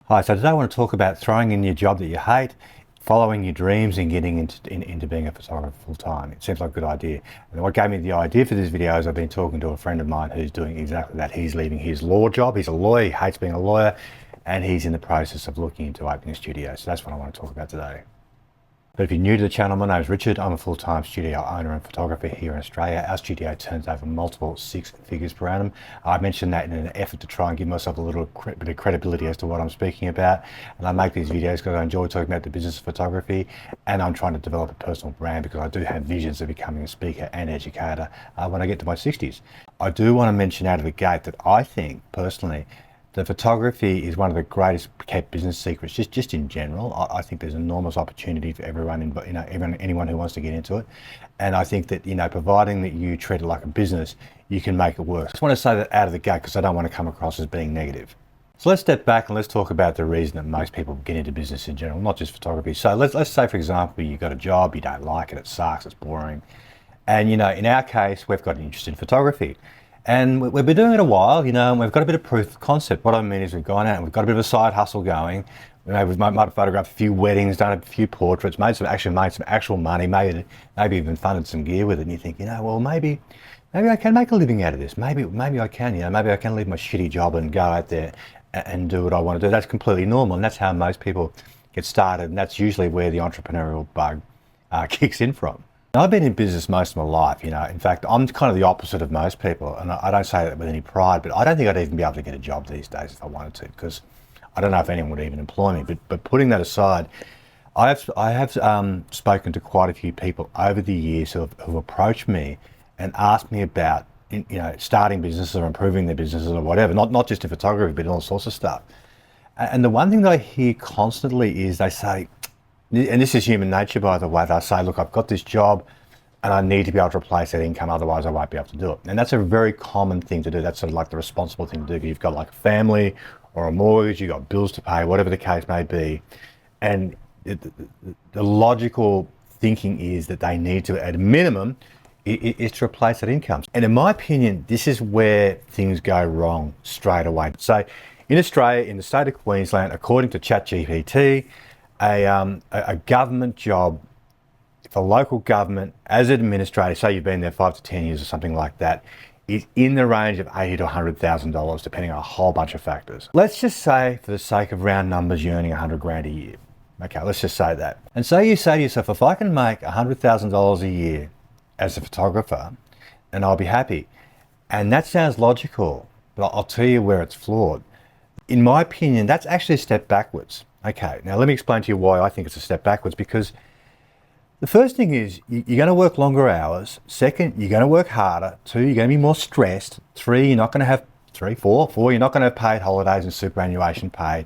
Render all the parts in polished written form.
Hi, so today I want to talk about throwing in your job that you hate, following your dreams and getting into being a photographer full time. It seems like a good idea. And what gave me the idea for this video is I've been talking to a friend of mine who's doing exactly that. He's leaving his law job. He's a lawyer, he hates being a lawyer, and he's in the process of looking into opening a studio. So that's what I want to talk about today. But if you're new to the channel, my name is Richard. I'm a full-time studio owner and photographer here in Australia. Our studio turns over multiple six figures per annum. I mentioned that in an effort to try and give myself a little bit of credibility as to what I'm speaking about. And I make these videos because I enjoy talking about the business of photography, and I'm trying to develop a personal brand because I do have visions of becoming a speaker and educator when I get to my 60s. I do want to mention out of the gate that I think, personally, the photography is one of the greatest kept business secrets, just in general. I think there's enormous opportunity for everyone, anyone who wants to get into it. And I think that, providing that you treat it like a business, you can make it work. I just want to say that out of the gate because I don't want to come across as being negative. So let's step back and let's talk about the reason that most people get into business in general, not just photography. So let's say, for example, you've got a job, you don't like it, it sucks, it's boring. And, in our case, we've got an interest in photography. And we've been doing it a while, and we've got a bit of proof of concept. What I mean is we've gone out and we've got a bit of a side hustle going. We might have photographed a few weddings, done a few portraits, made some actual money, maybe even funded some gear with it. And you think, well, maybe I can make a living out of this. Maybe I can, maybe I can leave my shitty job and go out there and do what I want to do. That's completely normal, and that's how most people get started. And that's usually where the entrepreneurial bug kicks in from. I've been in business most of my life, in fact, I'm kind of the opposite of most people, and I don't say that with any pride, but I don't think I'd even be able to get a job these days if I wanted to, because I don't know if anyone would even employ me. But putting that aside, I have spoken to quite a few people over the years who approached me and asked me about, starting businesses or improving their businesses or whatever, not just in photography, but in all sorts of stuff. And the one thing that I hear constantly is they say, and this is human nature, by the way, they'll say, look, I've got this job and I need to be able to replace that income, otherwise I won't be able to do it. And that's a very common thing to do. That's sort of like the responsible thing to do. You've got like a family or a mortgage, you've got bills to pay, whatever the case may be. And the logical thinking is that they need to, at a minimum, is to replace that income. And in my opinion, this is where things go wrong straight away. So in Australia, in the state of Queensland, according to ChatGPT, a government job for local government as an administrator, say you've been there 5 to 10 years or something like that, is in the range of $80,000 to $100,000, depending on a whole bunch of factors. Let's just say, for the sake of round numbers, you're earning $100,000 a year. Okay, let's just say that. And so you say to yourself, if I can make $100,000 a year as a photographer, then I'll be happy. And that sounds logical, but I'll tell you where it's flawed. In my opinion, that's actually a step backwards. Okay, now let me explain to you why I think it's a step backwards, because the first thing is you're going to work longer hours. Second, you're going to work harder. 2, you're going to be more stressed. 3, you're not going to have 4, you're not going to have paid holidays and superannuation paid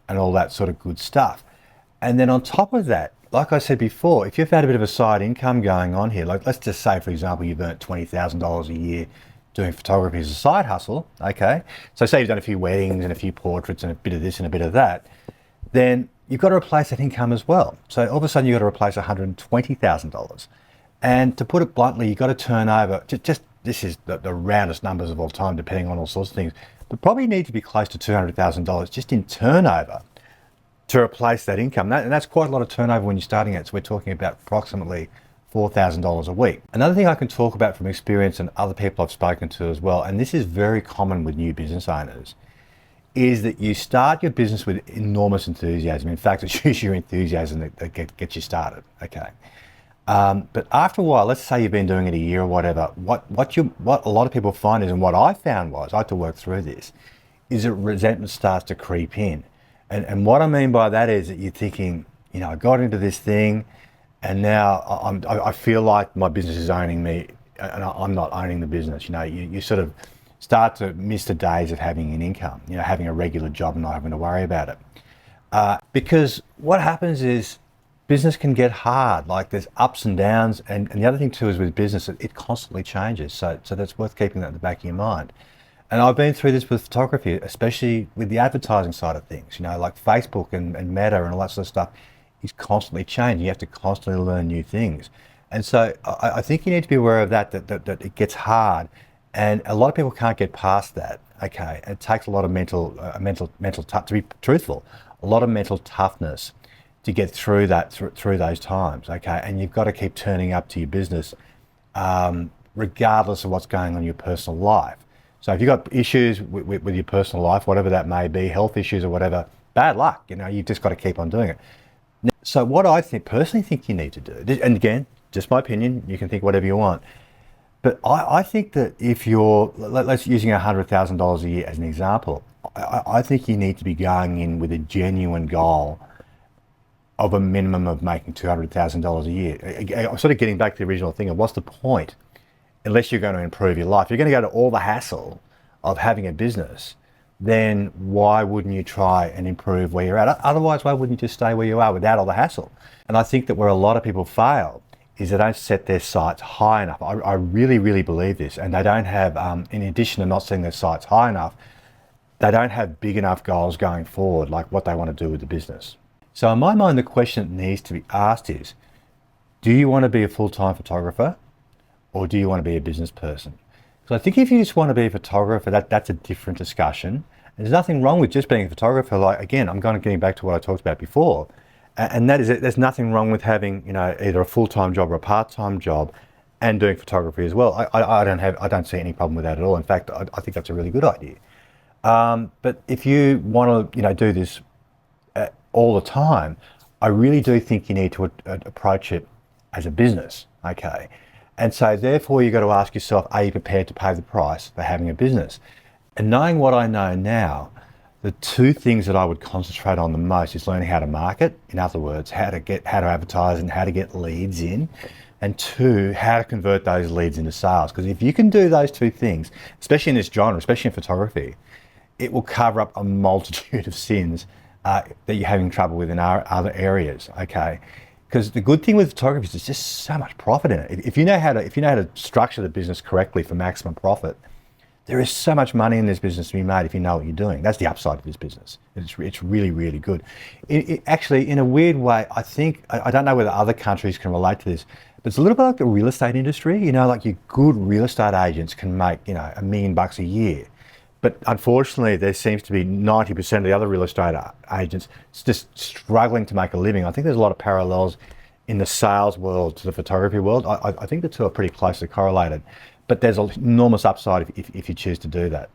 and all that sort of good stuff. And then on top of that, like I said before, if you've had a bit of a side income going on here, like let's just say, for example, you've earned $20,000 a year doing photography as a side hustle, okay? So say you've done a few weddings and a few portraits and a bit of this and a bit of that, then you've got to replace that income as well. So all of a sudden you've got to replace $120,000. And to put it bluntly, you've got to turn over, just this is the roundest numbers of all time, depending on all sorts of things, but probably need to be close to $200,000 just in turnover to replace that income. And that's quite a lot of turnover when you're starting out. So we're talking about approximately $4,000 a week. Another thing I can talk about from experience and other people I've spoken to as well, and this is very common with new business owners, is that you start your business with enormous enthusiasm. In fact, it's usually your enthusiasm that gets you started, okay? But after a while, let's say you've been doing it a year or whatever, what a lot of people find is, and what I found was, I had to work through this, is that resentment starts to creep in. And what I mean by that is that you're thinking, I got into this thing and now I feel like my business is owning me and I'm not owning the business. You sort of start to miss the days of having an income, having a regular job and not having to worry about it. Because what happens is business can get hard, like there's ups and downs. And the other thing too is with business, it constantly changes. So that's worth keeping that in the back of your mind. And I've been through this with photography, especially with the advertising side of things, like Facebook and Meta and all that sort of stuff is constantly changing. You have to constantly learn new things. And so I think you need to be aware of that it gets hard. And a lot of people can't get past that. Okay, it takes a lot of mental to be truthful. a lot of mental toughness to get through that, through those times, okay? And you've got to keep turning up to your business regardless of what's going on in your personal life. So if you've got issues with your personal life, whatever that may be, health issues or whatever, bad luck, you've just got to keep on doing it. So what I personally think you need to do, and again, just my opinion, you can think whatever you want, but I think that if you're, let's using $100,000 a year as an example, I think you need to be going in with a genuine goal of a minimum of making $200,000 a year. I'm sort of getting back to the original thing of what's the point, unless you're going to improve your life. You're going to go to all the hassle of having a business, then why wouldn't you try and improve where you're at? Otherwise, why wouldn't you just stay where you are without all the hassle? And I think that where a lot of people fail is they don't set their sights high enough. I really, really believe this. And they don't have, in addition to not setting their sights high enough, they don't have big enough goals going forward, like what they want to do with the business. So in my mind, the question that needs to be asked is, do you want to be a full-time photographer or do you want to be a business person? Because I think if you just want to be a photographer, that's a different discussion. There's nothing wrong with just being a photographer. Like, again, I'm getting back to what I talked about before. And that is it. There's nothing wrong with having, either a full-time job or a part-time job and doing photography as well. I don't see any problem with that at all. In fact, I think that's a really good idea. But if you want to, do this all the time, I really do think you need to approach it as a business, okay? And so therefore you've got to ask yourself, are you prepared to pay the price for having a business? And knowing what I know now, the two things that I would concentrate on the most is learning how to market. In other words, how to advertise and how to get leads in. And two, how to convert those leads into sales. Because if you can do those two things, especially in this genre, especially in photography, it will cover up a multitude of sins that you're having trouble with in other areas, okay? Because the good thing with photography is there's just so much profit in it. If you know how to structure the business correctly for maximum profit, there is so much money in this business to be made if you know what you're doing. That's the upside of this business. It's really, really good. It actually, in a weird way, I think, I don't know whether other countries can relate to this, but it's a little bit like the real estate industry. Like your good real estate agents can make, $1 million a year. But unfortunately, there seems to be 90% of the other real estate agents just struggling to make a living. I think there's a lot of parallels in the sales world to the photography world. I think the two are pretty closely correlated, but there's an enormous upside if you choose to do that.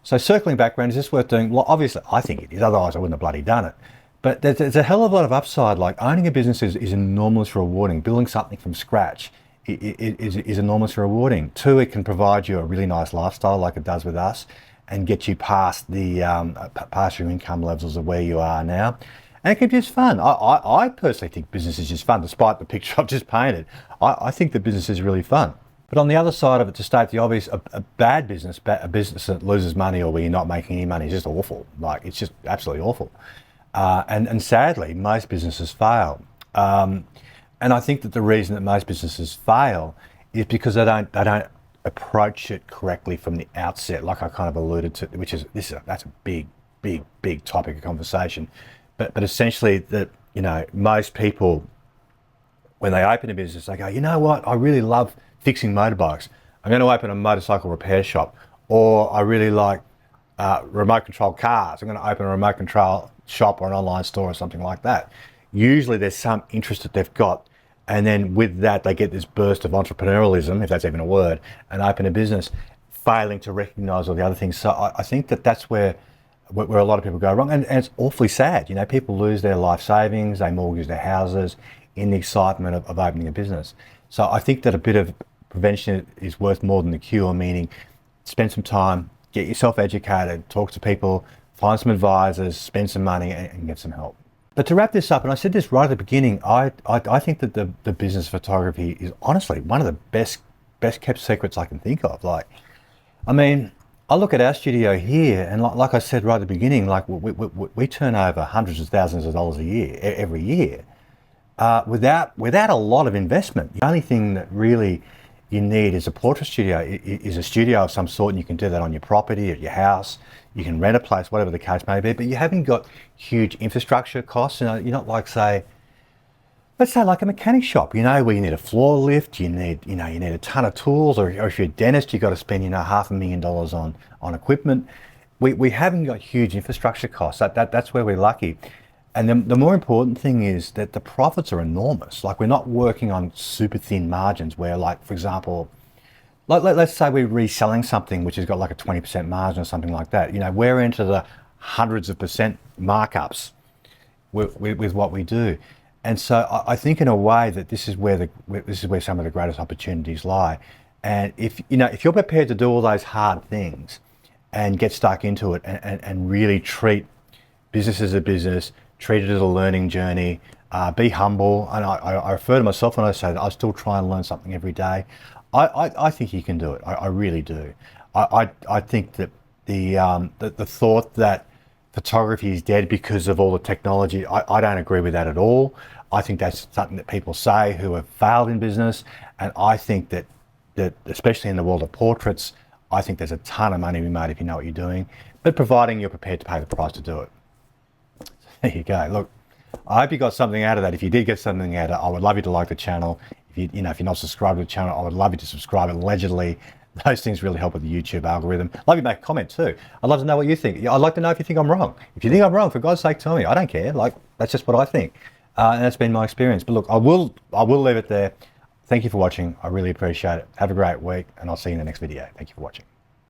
So circling back around, is this worth doing? Well, obviously, I think it is. Otherwise, I wouldn't have bloody done it. But there's a hell of a lot of upside. Like owning a business is enormously rewarding. Building something from scratch is enormously rewarding. Two, it can provide you a really nice lifestyle like it does with us, and get you past past your income levels of where you are now. And it can be just fun. I personally think business is just fun, despite the picture I've just painted. I think the business is really fun. But on the other side of it, to state the obvious, a bad business, a business that loses money or where you're not making any money is just awful. Like, it's just absolutely awful. And sadly, most businesses fail. And I think that the reason that most businesses fail is because they don't approach it correctly from the outset, like I kind of alluded to, that's a big topic of conversation. But essentially that, most people, when they open a business, they go, you know what, I really love fixing motorbikes. I'm going to open a motorcycle repair shop. Or I really like remote control cars. I'm going to open a remote control shop or an online store or something like that. Usually there's some interest that they've got. And then with that, they get this burst of entrepreneurialism, if that's even a word, and open a business, failing to recognize all the other things. So I think that's where a lot of people go wrong. And it's awfully sad. People lose their life savings, they mortgage their houses in the excitement of opening a business. So I think that a bit of prevention is worth more than the cure, meaning spend some time, get yourself educated, talk to people, find some advisors, spend some money and get some help. But to wrap this up, and I said this right at the beginning, I think that the business of photography is honestly one of the best kept secrets I can think of. I look at our studio here, and like I said right at the beginning, like we turn over hundreds of thousands of dollars a year, every year, without a lot of investment. The only thing that really you need is a portrait studio, is a studio of some sort, and you can do that on your property, at your house. You can rent a place, whatever the case may be, but you haven't got huge infrastructure costs. You're not like, let's say like a mechanic shop, where you need a floor lift, you need a ton of tools, or if you're a dentist, you've got to spend, $500,000 on equipment. We haven't got huge infrastructure costs. That's where we're lucky. And then the more important thing is that the profits are enormous. Like, we're not working on super thin margins where, like, for example, let's say we're reselling something which has got like a 20% margin or something like that. You know, we're into the hundreds of percent markups with what we do. And so I think in a way that this is where some of the greatest opportunities lie. And if you're prepared to do all those hard things and get stuck into it and really treat business as a business, treat it as a learning journey, be humble. And I refer to myself when I say that I still try and learn something every day. I think you can do it. I really do. I think that the thought that photography is dead because of all the technology, I don't agree with that at all. I think that's something that people say who have failed in business. And I think that especially in the world of portraits, I think there's a ton of money to be made if you know what you're doing, but providing you're prepared to pay the price to do it. There you go. Look, I hope you got something out of that. If you did get something out of it, I would love you to like the channel. If you're not subscribed to the channel, I would love you to subscribe. Allegedly, those things really help with the YouTube algorithm. I'd love you to make a comment too. I'd love to know what you think. I'd like to know if you think I'm wrong. If you think I'm wrong, for God's sake, tell me. I don't care. Like, that's just what I think. And that's been my experience. But look, I will leave it there. Thank you for watching. I really appreciate it. Have a great week, and I'll see you in the next video. Thank you for watching.